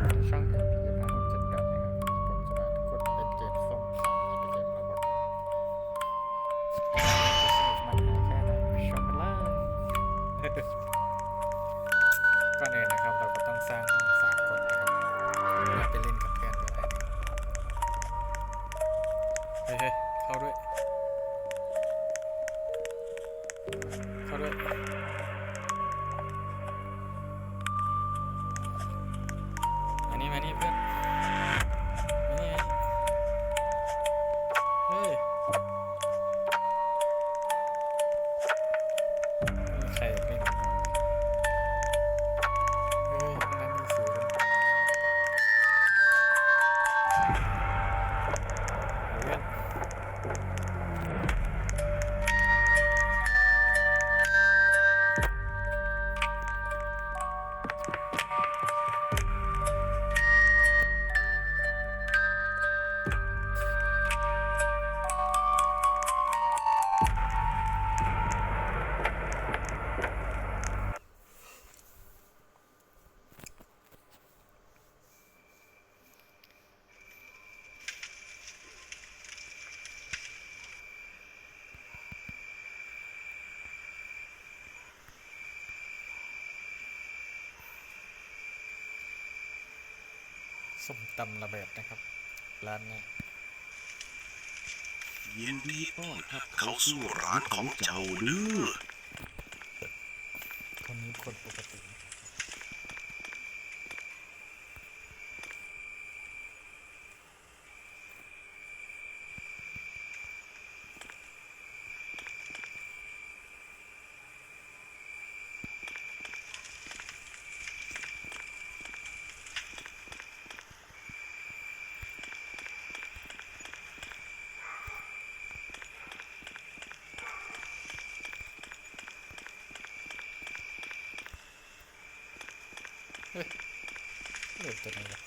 อยู่ในช่อง MPM 5678นะครับผมจะมาทุกคนมาเล่นเกมส้มตำในเกมระบบจะสนุกมันหาแค่ไหนชมกันเลยก่อนอื่นนะครับเราก็ต้องสร้างห้อง3 คนนะครับเราไปเล่นกับเพื่อนก็ได้นะเฮ้ยเข้าด้วยเข้าด้วยมานี่เพื่อนมานี่เฮ้ยใครเล่นเฮ้ยนั่นมีสูงเพื่อนส้มตำระเบิดนะครับร้านนี้ ยินดีต้อนรับเข้าสู่ร้านของเจ้าเด้อ คนนี้คนปกติ เฮ้ยเลือกตัวไหนวะ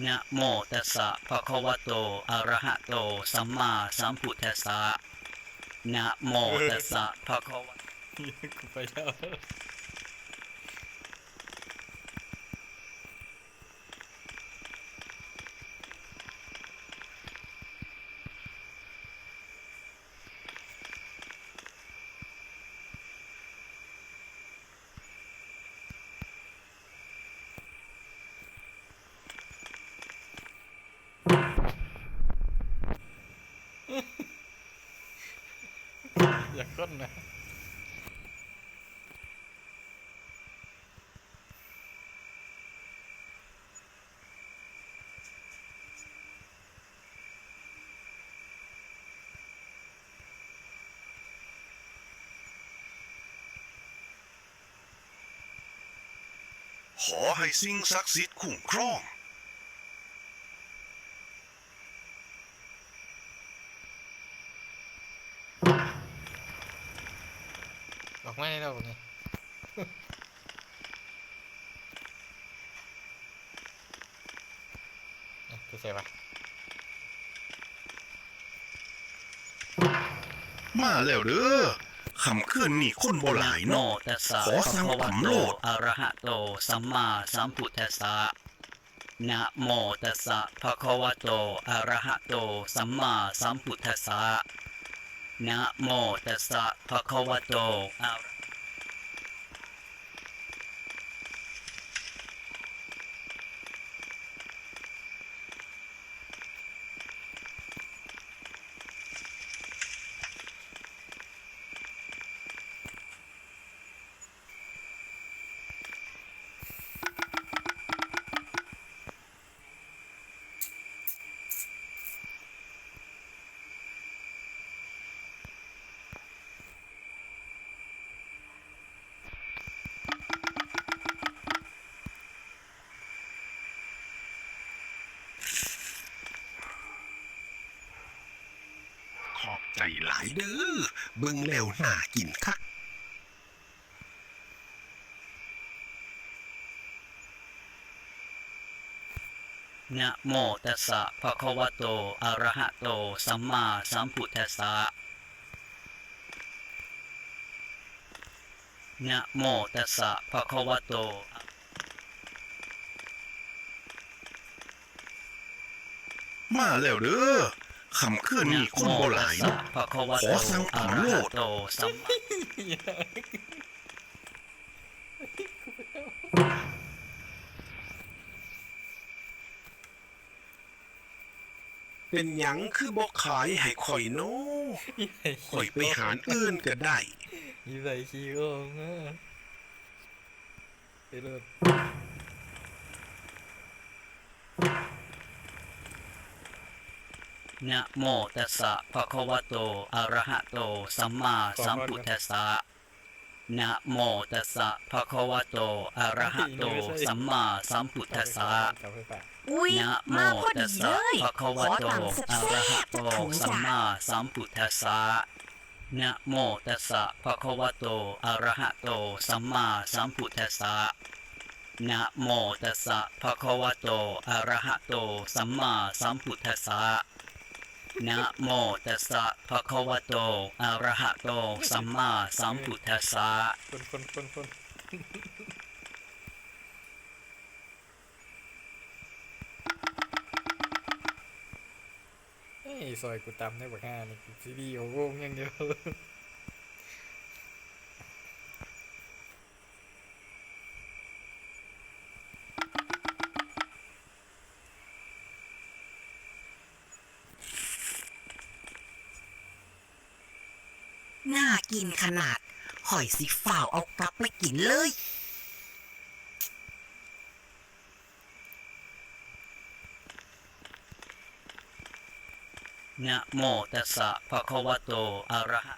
นะโมตัสสะภะคะวะโตอะระหะโตสัมมาสัมพุทธัสสะนะโมตัสสะภะคะวะ กูไปแล้วอย่าก้นนะขอให้สิ่งศักดิ์สิทธิ์คุ้มครองออกมาให้เราเนี่ยจะใส่ปะ มาแล้วเด้อคำคืนนี่คนบ่หลาย โน เนาะ ตัสสะ ขอสั่ง ภะคะวะ ตำ โต โลด อะระหะโตสัมมาสัมพุทธัสสะนะโมตัสสะภะคะวะโตอะระหะโตสัมมาสัมพุทธัสสะนะโมตัสสะภะคะวะโตอะระ ใจหลายเด้อเบิ่งแล้วน่ากินคัก นะโมตัสสะภะคะวะโตอะระหะโตสัมมาสัมพุทธัสสะนะโมตัสสะภะคะวะโต มาแล้วเด้อคำคืนนี้คนบ่หลายเนาะ ภะคะวะ ข โต อสั่ง อะ ตำ ระ โล หะ ด โตสัมมา เป็นหยังคือบ่ขายให้ข่อยเนาะข่อยไปหารอื่นก็ได้ ยี่ใส่ขี้โอ่งอ่ะไปเลย นะโมตัสสะภะคะวะโตอะระหะโตสัมมาสัมพุทธัสสะนะโมตัสสะภะคะวะโตอะระหะโตสัมมาสัมพุทธัสสะ กลับไปปะ อุ๊ย นะโม มาพอ ตั ดี ส เล สะ ย ภะคะ ข วะ อ โต ตำ อะ แซ่ ระหะ บๆ โต จากถุง สัม จ้ะ มาสัมพุทธัสสะนะโมตัสสะภะคะวะโตอะระหะโตสัมมาสัมพุทธัสสะนะโมตัสสะภะคะวะโตอะระหะโตสัมมาสัมพุทธัสสะนะโมตัสสะภะคะวะโตอะระหะโตสัมมาสัมพุทธัสสะ คนเฮ้ยซอยกูตำได้บักห้านี่กูซีดีโอ้โหอย่างเดียว น่ากินขนาดหอยสิฝ่าวเอากลับไปกินเลย นะโมตัสสะภะคะวะโตอะระหะ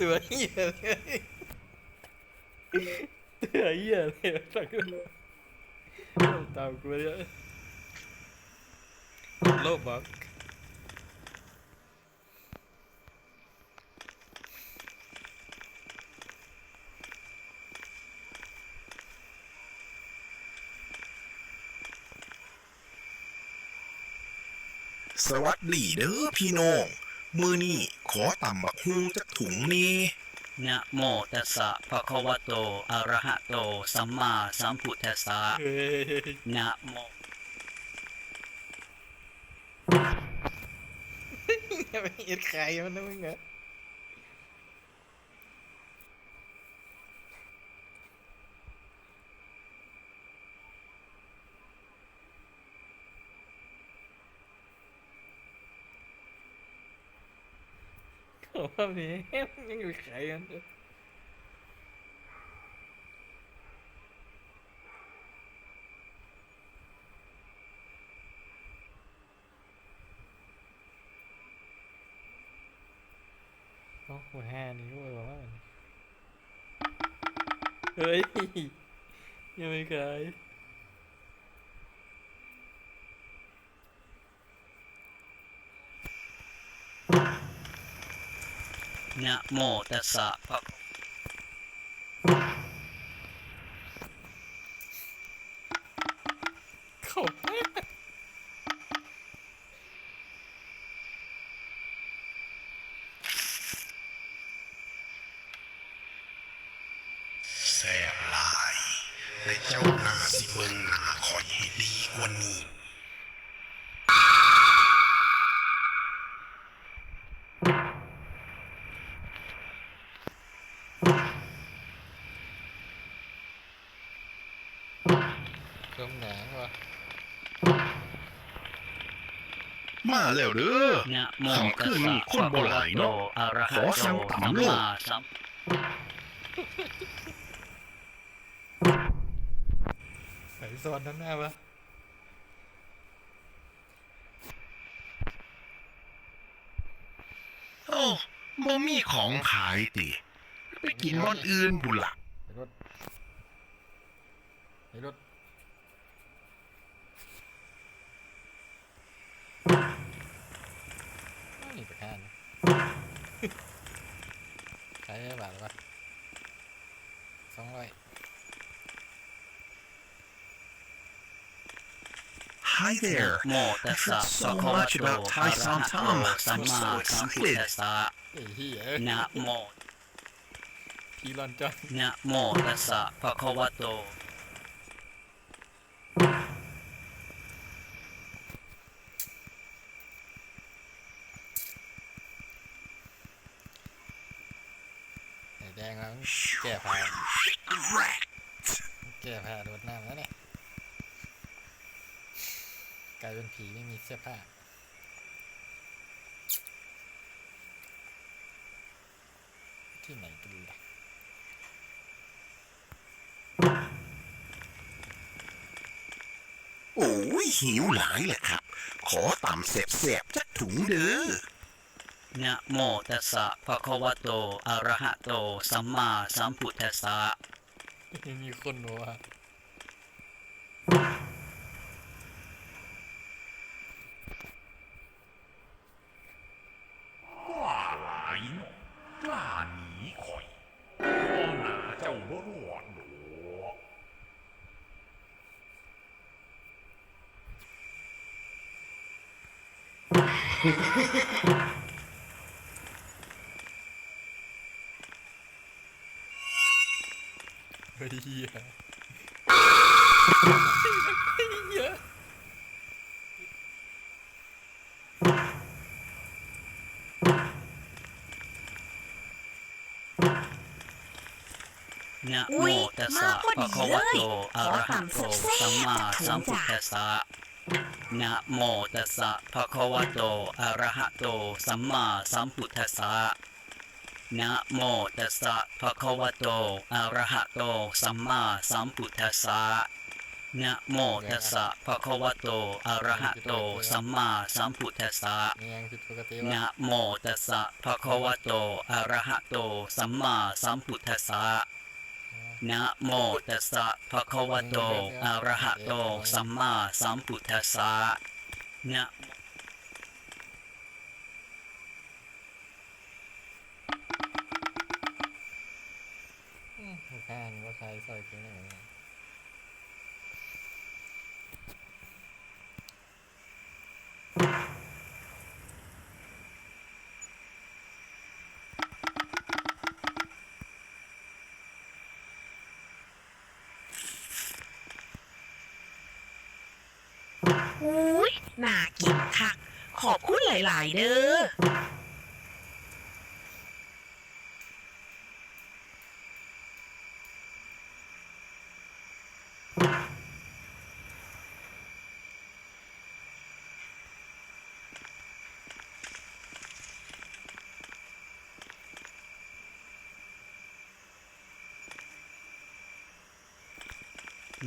ตัวเหี้ยเลยตัวเหี้ยเลยตักตามกูเลยโลบบัก สวัสดีเด้อพี่น้องมื้อนี้ขอตำบักฮุงจักถุงนี่ นะโมตัสสะภะคะวะโตอะระหะโตสัมมาสัมพุทธัสสะ เฮ้ย นะโม อย่าไปเอ็ดใครมันนะมึงอะ เขาว่ามียังอยู่ใครกันเด้อโอ้โหแห่นี่รู้ว่ามันเฮ้ยยังไม่ขาย นะโมตัสสะภะ เขา แซ่บหลายแต่เจ้าหน้าสิเบิ่งหน้าข่อยให้ดีกว่านี้ เครื่องหนังว่ะ มาแล้วเด้อ นะโม คำ ตั คื ส น สะ นี้คนบ่หลายเนาะ อะระ ข หะ อ โต สั่ง สัม ตำโล มา ด สัม ไหนซอนด้านหน้าปะ โอ้บ่มีของขายติ ไปกินบ่อนอื่นบุนละ รถไปรถนี่ไปข้างใช้บาทหรือเปล่า200 Hi there. โมตัส I've สะ heard ภะ so คะวะ much โต about อะ Thai ระ Sam หะโต Tam. สัม I'm มา so สัมพุท excited. ธัสสะ ไอ้เหี้ย นะโม พี่รอนจอน นะโมตัสสะภะคะวะโต ไอ้แดงแล้ว You แก้ผ้า will regret. แก้ผ้าโดดน้ำแล้วเนี่ยกลายเป็นผีไม่มีเสื้อผ้าที่ไหนกันล่ะ โอ้ยหิวหลายแหละครับ ขอต่ำเสบๆจักถุงเด้อ นะโมตัสสะภะคะวะโตอะระหะโตสัมมาสัมพุทธัสสะ มีคนบอกว่า ว่าหลายเนาะกล้าหนีข่อยพอหนาเจ้าบ่รอดดอก เฮ้ยเหี้ยเยอะ นะโม อุ๊ย ตัส มา สะ พอ ภะ ดี คะ เล วะ ย โต ข อะ อ ระหะ ต่ำ โต แซ่ สัม บ มา ๆจักถุ สัม ง พุท จ้ะ ธัสสะนะโมตัสสะภะคะวะโตอะระหะโตสัมมาสัมพุทธัสสะนะโมตัสสะภะคะวะโตอะระหะโตสัมมาสัมพุทธัสสะนะโมตัสสะภะคะวะโตอะระหะโตสัมมาสัมพุทธัสสะ มียังผิดปกติ นะ วะ โมตัสสะภะคะวะโตอะระหะโตสัมมาสัมพุทธัสสะนะโมตัสสะภะคะวะโตอะระหะโตสัมมาสัมพุทธัสสะนะ ข้างว่าใครใส่เกงไหน อุ้ยน่ากินคัก ขอบคุณหลาย ๆ เด้อ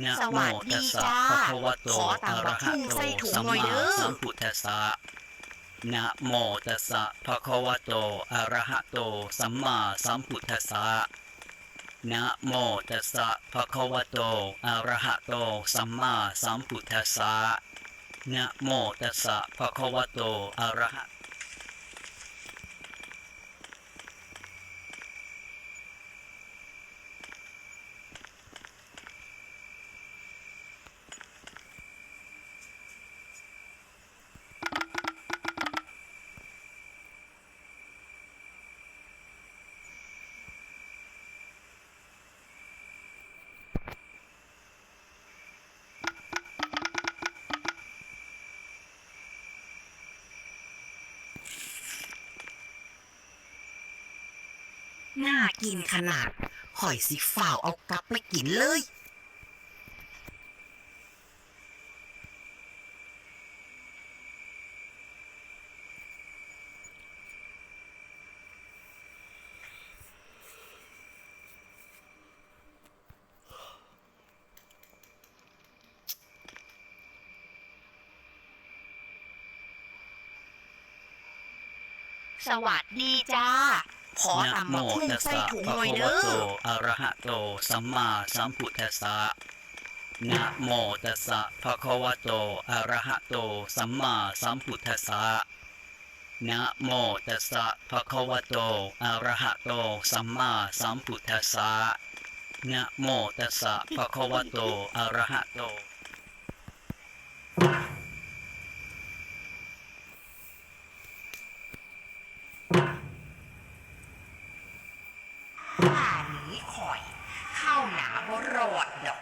นะ ส โม วัสดี ตัสสะ จ้า ภะคะวะโต ขอ อะ ตำบั ระ ก หะ หุ่ง โต ใส่ถุง สัม หน่อย มา เด้อ สัมพุทธัสสะนะโมตัสสะภะคะวะโตอะระหะโตสัมมาสัมพุทธัสสะนะโมตัสสะภะคะวะโตอะระหะโตสัมมาสัมพุทธัสสะนะโมตัสสะภะคะวะโตอะระหะ น่ากินขนาดหอยสิฝ่าวเอากลับไปกินเลย สวัสดีจ้า ขอ นะ ตำ โม บักหุ่ง ตัส ใส่ สะ ถุง ภะ หน่อย คะ เด้ วะ อ โตอะระหะโตสัมมาสัมพุทธัสสะนะโมตัสสะภะคะวะโตอะระหะโตสัมมาสัมพุทธัสสะนะโมตัสสะภะคะวะโตอะระหะโตสัมมาสัมพุทธัสสะนะโมตัสสะภะคะวะโตอะระหะโต ป่าหนีข่อย เข้าหนาบ่รอดดอก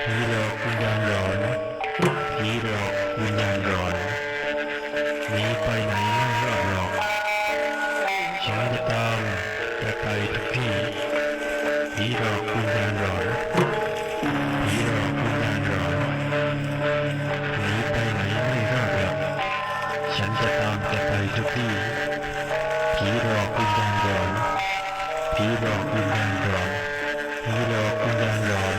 ผีหลอกวิญญาณหลอนผีหลอกวิญญาณหลอนหนีไปไหนไม่รอดหรอกฉันจะตามจะไปทุกที่ผีหลอกวิญญาณหลอนผีหลอกวิญญาณหลอนหนีไปไหนไม่รอดหรอกฉันจะตามจะไปทุกที่ผีหลอกวิญญาณหลอนผีหลอกวิญญาณหลอนผีหลอกวิญญาณหลอน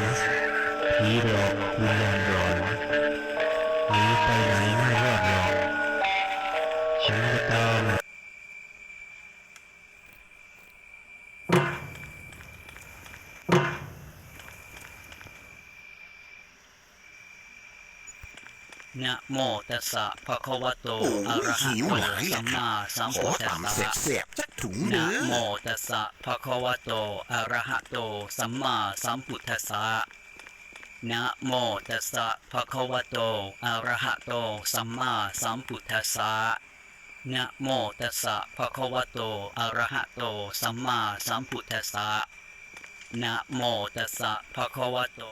ผีหลอกวิญญาณหลอนหนีไปไหนไม่รอดหรอกฉันจะตาม นะโมตัสสะภะคะวะโต โอ้ อะ ย ระหะ หิว โต หลาย สัมมาสัม ข พุ อ ทธัส ตำ สะ แสบๆจักถุง นะ เด้อ โมตัสสะภะคะวะโตอะระหะโตสัมมาสัมพุทธัสสะนะโมตัสสะภะคะวะโตอะระหะโตสัมมาสัมพุทธัสสะนะโมตัสสะภะคะวะโตอะระหะโตสัมมาสัมพุทธัสสะนะโมตัสสะภะคะวะโต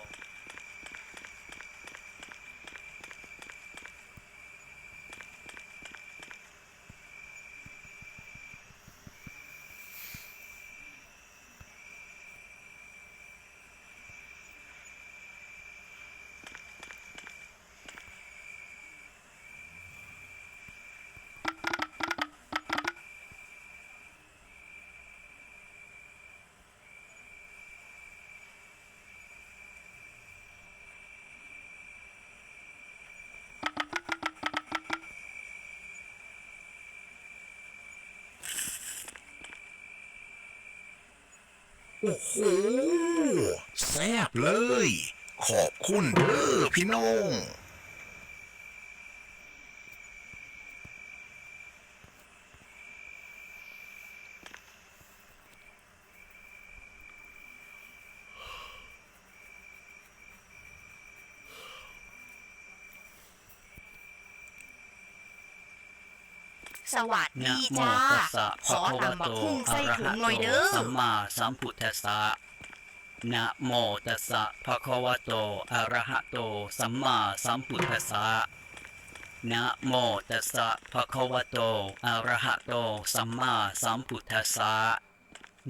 โอ้โหแซ่บเลย ขอบคุณเด้อพี่น้อง สวัส นะ ดี โม จ้า ตัสสะ ข ภะ อ คะวะ ตำบั โต กหุ่ง อะ ใส่ ระ ถุ หะ งห โต น่อยเด้อ สัมมาสัมพุทธัสสะนะโมตัสสะภะคะวะโตอะระหะโตสัมมาสัมพุทธัสสะนะโมตัสสะภะคะวะโตอะระหะโตสัมมาสัมพุทธัสสะ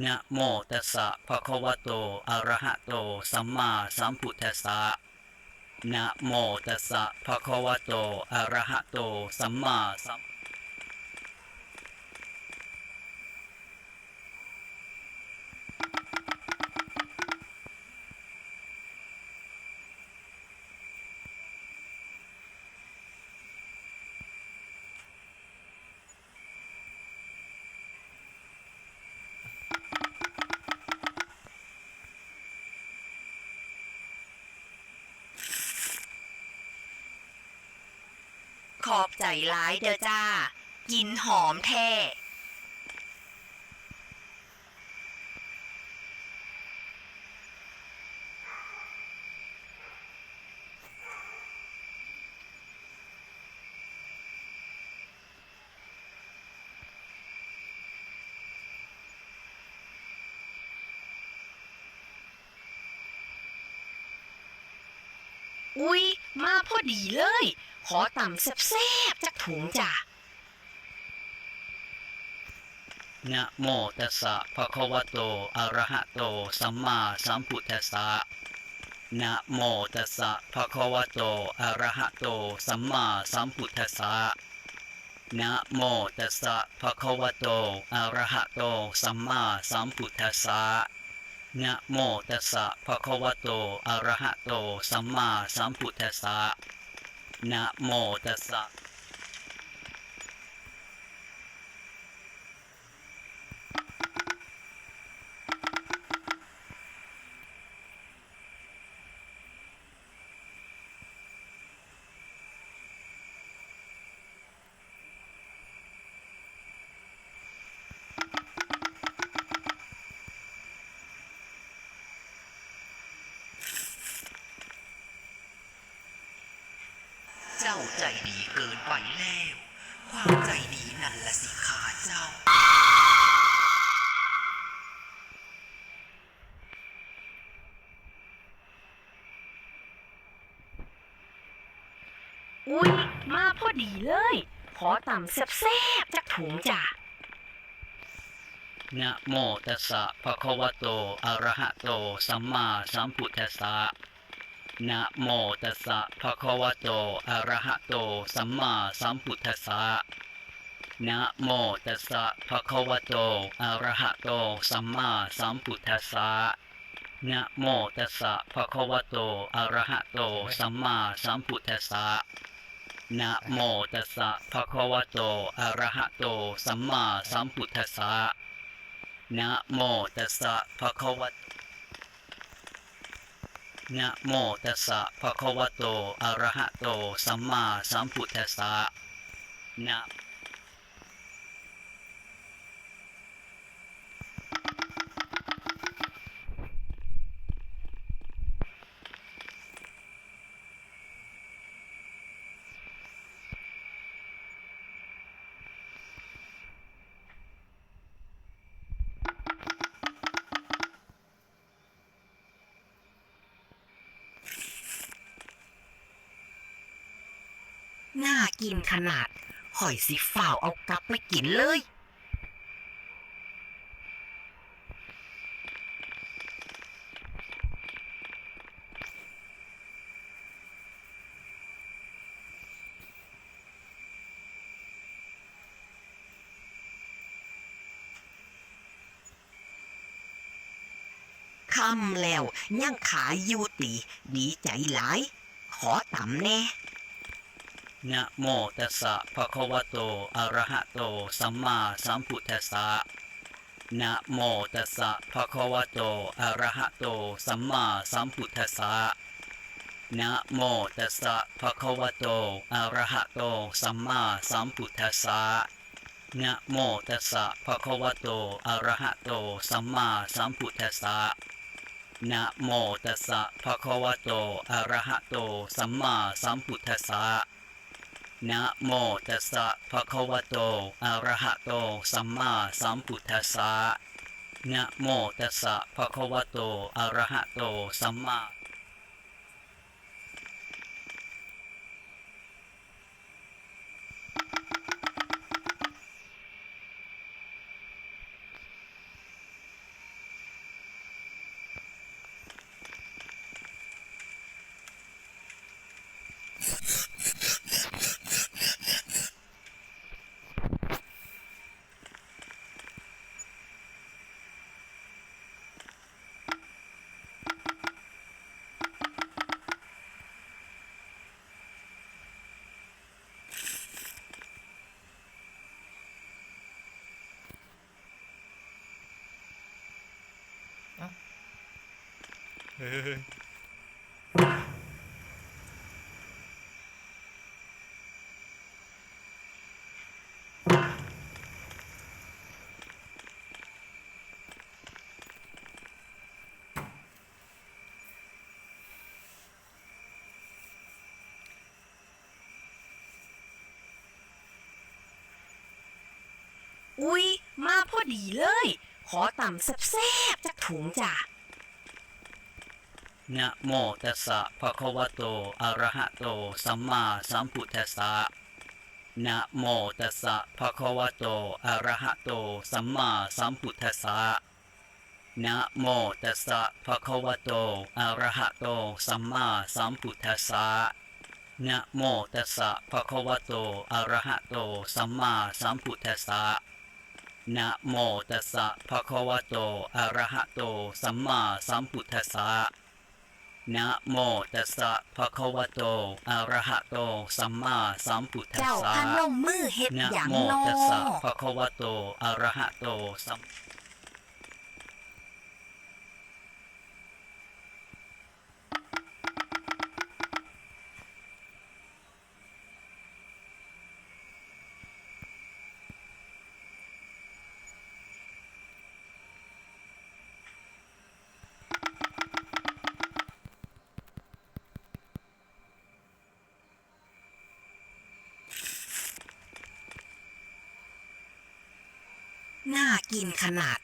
นะโมตัสสะภะคะวะโตอะระหะโตสัมมาสัมพุทธัสสะนะโมตัสสะภะคะวะโตอะระหะโตสัมมาสัม ขอบใจหลายเด้อจ้า กินหอมแท้ อุ๊ย มาพอดีเลย ขอตำแซ่บๆจักถุงจ้ะ นะโมตัสสะภะคะวะโตอะระหะโตสัมมาสัมพุทธัสสะนะโมตัสสะภะคะวะโตอะระหะโตสัมมาสัมพุทธัสสะนะโมตัสสะภะคะวะโตอะระหะโตสัมมาสัมพุทธัสสะ นะโมตัสสะภะคะวะโตอะระหะโตสัมมาสัมพุทธัสสะนะโมตัสสะ เจ้าใจดีเกินไปแล้ว ความใจดีนั่นละสิขาเจ้า อุ๊ย มาพอดีเลย ขอต่ำแซ่บๆจากถุงจ้ะ นะโมตัสสะภะคะวะโตอะระหะโตสัมมาสัมพุทธัสสะนะโมตัสสะภะคะวะโตอะระหะโตสัมมาสัมพุทธัสสะนะโมตัสสะภะคะวะโตอะระหะโตสัมมาสัมพุทธัสสะนะโมตัสสะภะคะวะโตอะระหะโตสัมมาสัมพุทธัสสะนะโมตัสสะภะคะวะโตอะระหะโตสัมมาสัมพุทธัสสะนะโมตัสสะภะคะวะนะโมตัสสะภะคะวะโตอะระหะโตสัมมาสัมพุทธัสสะนะ น่ากินขนาดหอยสิฝ่าวเอากลับไปกินเลยคำแล้วยังขายอยู่ตีดีใจหลาย ขอต่ำแน่ นะโมตัสสะภะคะวะโตอะระหะโตสัมมาสัมพุทธัสสะนะโมตัสสะภะคะวะโตอะระหะโตสัมมาสัมพุทธัสสะนะโมตัสสะภะคะวะโตอะระหะโตสัมมาสัมพุทธัสสะนะโมตัสสะภะคะวะโตอะระหะโตสัมมาสัมพุทธัสสะนะโมตัสสะภะคะวะโตอะระหะโตสัมมาสัมพุทธัสสะนะโมตัสสะภะคะวะโตอะระหะโตสัมมาสัมพุทธัสสะนะโมตัสสะภะคะวะโตอะระหะโตสัมมาเฮ้ยอุ๊ย มาพอดีเลย ขอต่ำแซ่บๆจากถุงจ้ะ นะโมตัสสะภะคะวะโตอะระหะโตสัมมาสัมพุทธัสสะนะโมตัสสะภะคะวะโตอะระหะโตสัมมาสัมพุทธัสสะนะโมตัสสะภะคะวะโตอะระหะโตสัมมาสัมพุทธัสสะนะโมตัสสะภะคะวะโตอะระหะโตสัมมาสัมพุทธัสสะ นะโมตัสสะภะคะวะโตอะระหะโตสัมมาสัมพุทธัสสะนะโมตัสสะภะคะวะโตอะระหะโตสัมมาสัมพุทธัส เจ้า สะ พนมมือเฮ็ด นะ หยัง โม นอ ตัสสะภะคะวะโตอะระหะโตสัม น่ากินขนาด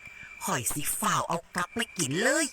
ข่อยสิฝ่าวเอากลับไปกินเลย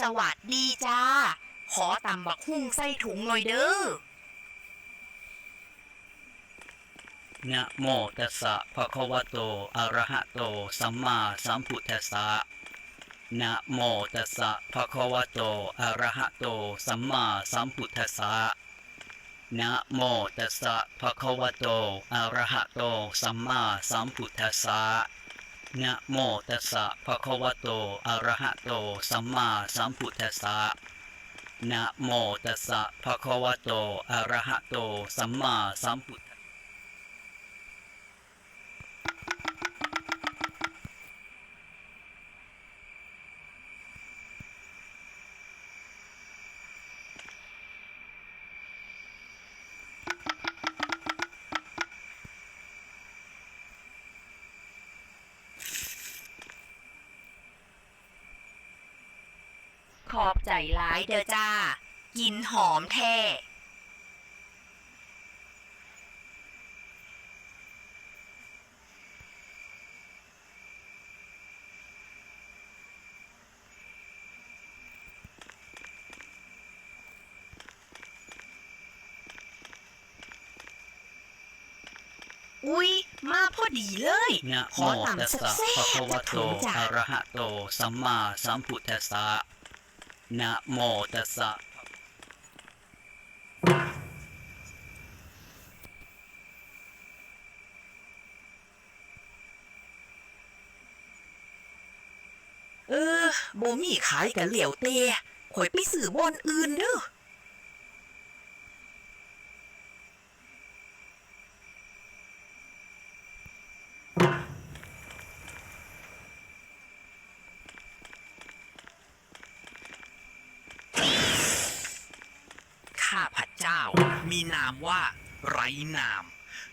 สวัสดีจ้า ขอตำบักหุ่งใส่ถุงหน่อยเด้อ นะโมตัสสะภะคะวะโตอะระหะโตสัมมาสัมพุทธัสสะนะโมตัสสะภะคะวะโตอะระหะโตสัมมาสัมพุทธัสสะนะโมตัสสะภะคะวะโตอะระหะโตสัมมาสัมพุทธัสสะนะโมตัสสะภะคะวะโตอะระหะโตสัมมาสัมพุทธัสสะนะโมตัสสะภะคะวะโตอะระหะโตสัมมาสัมพุทธัสสะ ขอบใจหลายเด้อจ้า กินหอมแท้ อุ๊ย มาพอดีเลย นะ ข โม อ ตั ตำ สสะ แซ่ ภะคะ บ วะ ๆ โต ถุงจ้า อะระหะโตสัมมาสัมพุทธัสสะนะโมตัสสะ บ่มีขายกันเหลียวเตะข่อยไปซื้อบ่อนอื่นเด้อ ข้าพเจ้ามีนามว่าไรนาม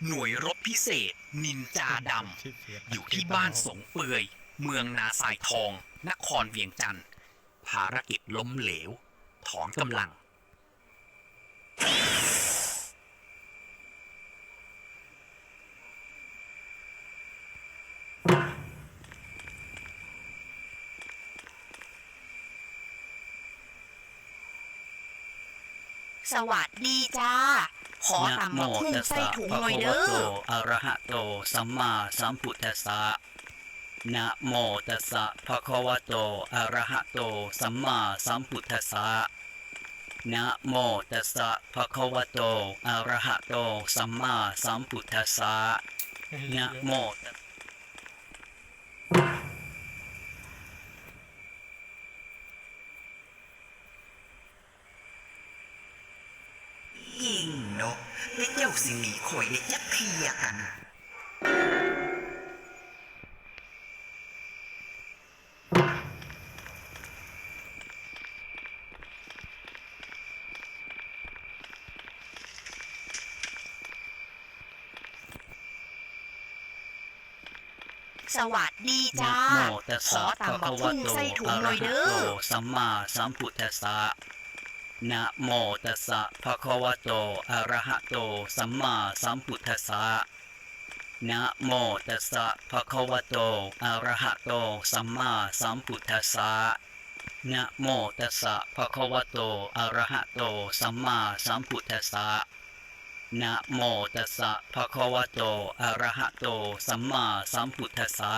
หน่วยรบพิเศษ นินจาดำ อยู่ที่บ้านสงเปื่อย เมืองนาสายทอง นครเวียงจันทร์ ภารกิจล้มเหลว ถอนกำลัง สวัสดีจ้า ขอ นะ ตำ โม บักหุ่ง ตัส ใส่ สะ ถุง ภะ หน่อย คะ เด้ วะโต อ อะระหะโตสัมมาสัมพุทธัสสะนะโมตัสสะภะคะวะโตอะระหะโตสัมมาสัมพุทธัสสะนะโมตัสสะภะคะวะโตอะระหะโตสัมมาสัมพุทธัสสะนะโมตัส ยิ่ง เนาะแต่เจ้าสิหนีข่อยได้จักเทียกัน สวัสดี นะ จ้า โมตัส ขอ สะ ตำ ภะ บัก คะวะ หุ่ง โต ใส่ถุง อะ หน่ ระ อย หะ เด้ โต อ สัมมาสัมพุทธัสสะนะโมตัสสะภะคะวะโตอะระหะโตสัมมาสัมพุทธัสสะนะโมตัสสะภะคะวะโตอะระหะโตสัมมาสัมพุทธัสสะนะโมตัสสะภะคะวะโตอะระหะโตสัมมาสัมพุทธัสสะนะโมตัสสะภะคะวะโตอะระหะโตสัมมาสัมพุทธัสสะ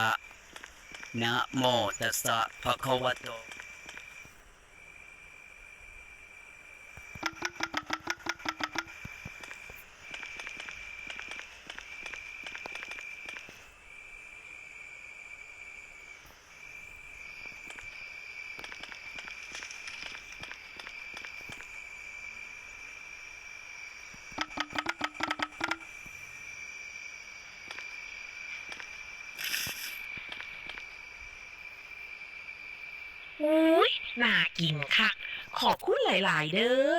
นะโมตัสสะภะคะวะโต อุ้ยน่ากินค่ะ ขอบคุณหลาย ๆ เด้อ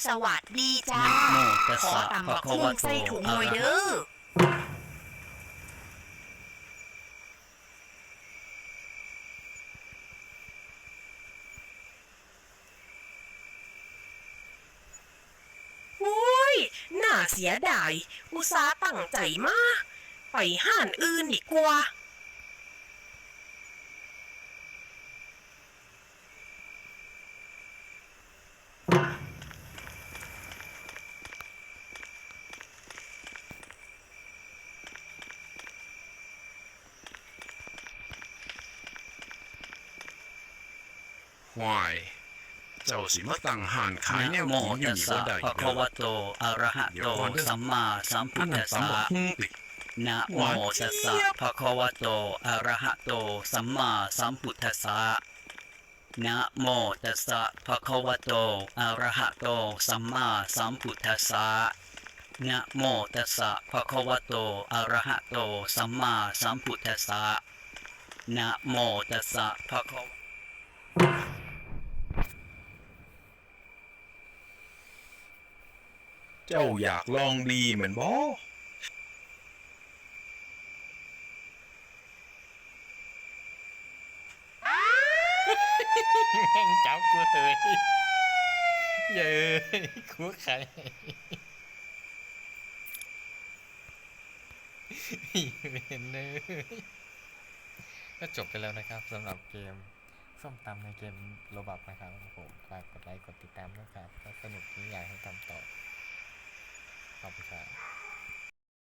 สวัสดีจ้า นะโมตัส ขอ สะ ตำ ภะ บัก คะ หุ่ วะ ง โต ใส่ถุงห อะ น่อย ระหะ เด้อ อุ้ย น่าเสียดาย อุตส่าห์ตั้งใจมา ไปห้านอื่นดีกว่า วายเจ้าสิมาตั้งห่านขายแน นะ ว โม กินอยู่ ตัส นี่บ่ สะ ได้ ภะ เด้ คะ อ วะโตอะระหะโตสัมมาสัมพุ อั ท นนั้ ธั น ส ตำบั สะ กหุ่งติ นะโมตัสสะภะคะวะโตอะระหะโตสัมมาสัมพุทธัสสะนะโมตัสสะภะคะวะโตอะระหะโตสัมมาสัมพุทธัสสะนะโมตัสสะภะคะวะโตอะระหะโตสัมมาสัมพุทธัสสะนะโมตัสสะภะคะวะ เจ้าอยากลองดีเหมือนบ่ แม่งจับกูเลยเย้ยกูใครเห็นเลยก็จบไปแล้วนะครับสำหรับเกมส้มตำในเกมโรบับนะครับผมฝากกดไลค์กดติดตามด้วยครับถ้าสนุกนี้อยากให้ทำต่อขอบคุณครับ